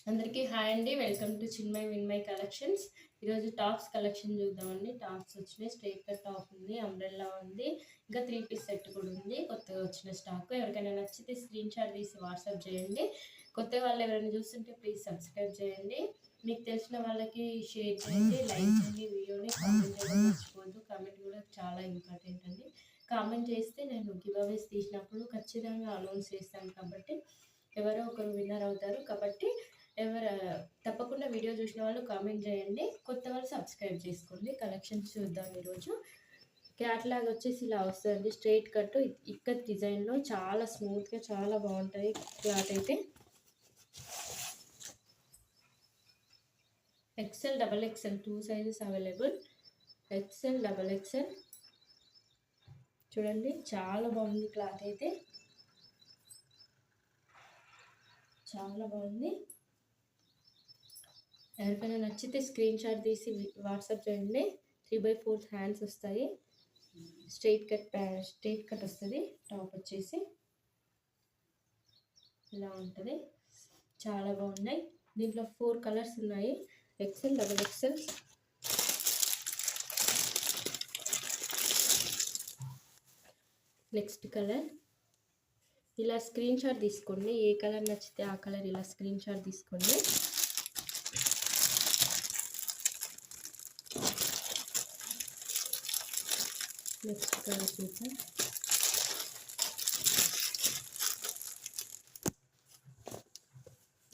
అందరికీ హాయ్ అండి. Welcome to Chinmay Vinmay collections. ఈరోజు టాప్స్ కలెక్షన్ చూద్దామండి. టాప్స్ వచ్చినాయి. స్ట్రైట్ కట్ టాప్ ఉంది, అంబ్రెల్లా ఉంది, ఇంకా 3 పీస్ సెట్ కూడా ఉంది. కొత్తగా వచ్చిన స్టాక్. ఎవరికైనా నచ్చితే స్క్రీన్ షాట్ తీసి వాట్సాప్ చేయండి. కొత్త వాళ్ళు ఎవరైనా చూస్తుంటే ప్లీజ్ సబ్స్క్రైబ్ చేయండి. మీకు తెలిసిన వాళ్ళకి షేర్ చేయండి, లైక్ చేయండి, వీడియోని కామెంట్ చేయడం మర్చిపోవద్దు. కామెంట్ కూడా చాలా ఇంపార్టెంట్ అండి. కామెంట్ చేస్తే నేను గివ్ అవేస్ తీసినప్పుడు ఖచ్చితంగా అనౌన్స్ చేస్తాను కాబట్టి ఎవరో ఒకరు విన్నర్ అవుతారు. కాబట్టి తప్పకుండా వీడియో చూసిన వాళ్ళు కామెంట్ చేయండి. కొత్త వాళ్ళు సబ్స్క్రైబ్ చేసుకోండి. కలెక్షన్స్ చూద్దాం ఈరోజు. క్యాట్లాగ్ వచ్చేసి ఇలా వస్తుంది. స్ట్రైట్ కట్ ఇక్కత్ డిజైన్లో చాలా స్మూత్గా చాలా బాగుంటుంది. క్లాత్ అయితే XL, XXL 2 sizes available. XL, XXL చూడండి చాలా బాగుంది. క్లాత్ అయితే చాలా బాగుంది. ఎవరికైనా నచ్చితే స్క్రీన్ షాట్ తీసి వాట్సాప్ చేయండి. 3/4 హ్యాండ్స్ వస్తాయి. స్ట్రైట్ కట్ వస్తుంది. టాప్ వచ్చేసి ఇలా ఉంటుంది. చాలా బాగున్నాయి. దీంట్లో 4 కలర్స్ ఉన్నాయి. XL, XXL. నెక్స్ట్ కలర్ ఇలా స్క్రీన్ షాట్ తీసుకోండి. ఏ కలర్ నచ్చితే ఆ కలర్ ఇలా స్క్రీన్ షాట్ తీసుకోండి. నెక్స్ట్ కలర్ చూద్దాం.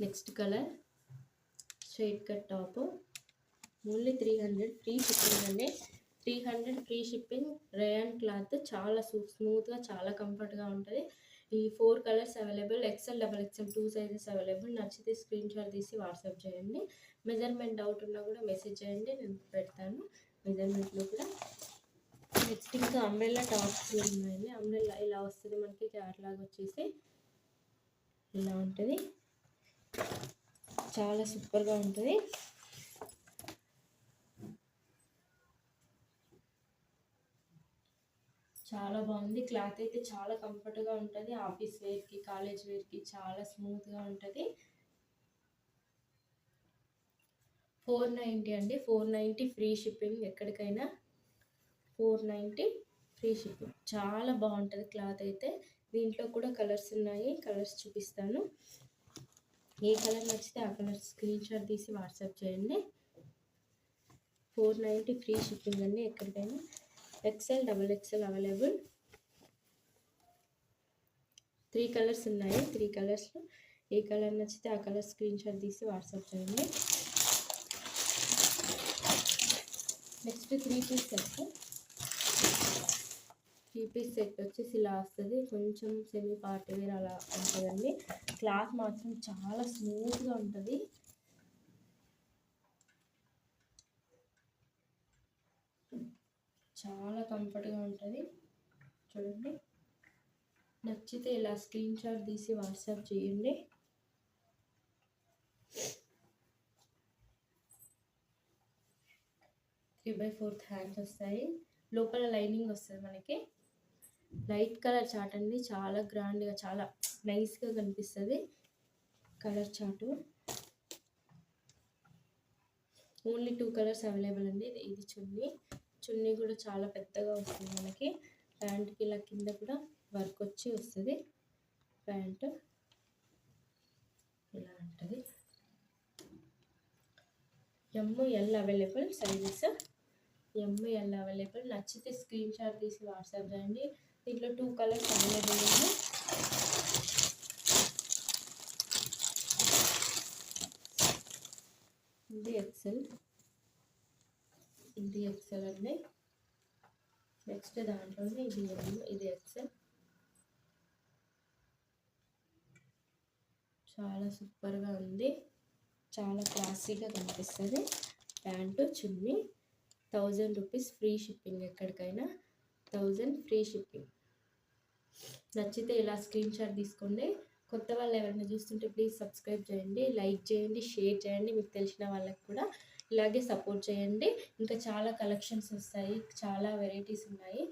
Next colour straight cut top. Only 300 free shipping అండి. 300 ఫ్రీ షిప్పింగ్. రేయాన్ క్లాత్ చాలా స్మూత్గా చాలా కంఫర్ట్గా ఉంటుంది. ఈ 4 colours available. XL, XXL 2 sizes available. నచ్చితే స్క్రీన్ షాట్ తీసి వాట్సాప్ చేయండి. మెజర్మెంట్ డౌట్ ఉన్నా కూడా మెసేజ్ చేయండి, నేను పెడతాను మెజర్మెంట్లో కూడా. నెక్స్ట్ ఇంకా అంబ్రెల్లా టాప్స్ ఉన్నాయండి. అంబ్రెల్లా ఇలా వస్తుంది మనకి. క్యాట్లాగ్ వచ్చేసి ఇలా ఉంటుంది. చాలా సూపర్గా ఉంటుంది. చాలా బాగుంది. క్లాత్ అయితే చాలా కంఫర్ట్గా ఉంటుంది. ఆఫీస్ వేర్కి, కాలేజ్ వేర్కి చాలా స్మూత్గా ఉంటుంది. 490 అండి. 490 ఫ్రీ షిప్పింగ్. ఎక్కడికైనా 490 ఫ్రీ షిప్పింగ్. చాలా బాగుంటుంది క్లాత్ అయితే. దీంట్లో కూడా కలర్స్ ఉన్నాయి. కలర్స్ చూపిస్తాను. ఏ కలర్ నచ్చితే ఆ కలర్ స్క్రీన్ షాట్ తీసి వాట్సాప్ చేయండి. 490 ఫ్రీ షిప్పింగ్ అండి. ఎక్కడికైనా. XL, XXL available. 3 కలర్స్ ఉన్నాయి. 3 కలర్స్లో ఏ కలర్ నచ్చితే ఆ కలర్ స్క్రీన్ షాట్ తీసి వాట్సాప్ చేయండి. Next 3 piece set. 3 piece set వచ్చేసి ఇలా వస్తుంది. కొంచెం సెమీ పార్టీ వేర్ అలా ఉంటుందండి. క్లాత్ మాత్రం చాలా స్మూత్గా ఉంటుంది. చాలా కంఫర్ట్గా ఉంటుంది. చూడండి. నచ్చితే ఇలా స్క్రీన్ షాట్ తీసి వాట్సాప్ చేయండి. త్రీ బై 4 హ్యాండ్స్ వస్తాయి. లోపల లైనింగ్ వస్తుంది మనకి. లైట్ కలర్ చాట్ అండి. చాలా గ్రాండ్గా చాలా నైస్గా కనిపిస్తుంది కలర్ చాటు. ఓన్లీ 2 కలర్స్ అవైలబుల్ అండి. ఇది చున్నీ కూడా చాలా పెద్దగా వస్తుంది మనకి. ప్యాంట్కి ఇలా కింద కూడా వర్క్ వచ్చి వస్తుంది. ప్యాంటు ఇలా ఉంటుంది. ML available sizes. ML available. నచ్చితే స్క్రీన్ షాట్ తీసి వాట్సాప్ చేయండి. దీంట్లో 2 కలర్స్ అవైలబుల్ ఉంది. ఇది XL, ఇది XL అండి. నెక్స్ట్ దాంట్లోనే ఇది M, ఇది XL. చాలా సూపర్గా ఉంది. చాలా క్లాసీగా కనిపిస్తుంది. ప్యాంటు, చున్నీ. 1000 రూపీస్ ఫ్రీ షిప్పింగ్. ఎక్కడికైనా 1000 ఫ్రీ షిప్పింగ్. నచ్చితే ఇలా స్క్రీన్ షాట్ తీసుకోండి. కొత్త వాళ్ళు ఎవరైనా చూస్తుంటే ప్లీజ్ సబ్స్క్రైబ్ చేయండి, లైక్ చేయండి, షేర్ చేయండి. మీకు తెలిసిన వాళ్ళకి కూడా ఇలాగే సపోర్ట్ చేయండి. ఇంకా చాలా కలెక్షన్స్ వస్తాయి. చాలా వెరైటీస్ ఉన్నాయి.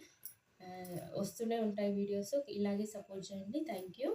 వస్తూనే ఉంటాయి వీడియోస్. ఇలాగే సపోర్ట్ చేయండి. Thank you.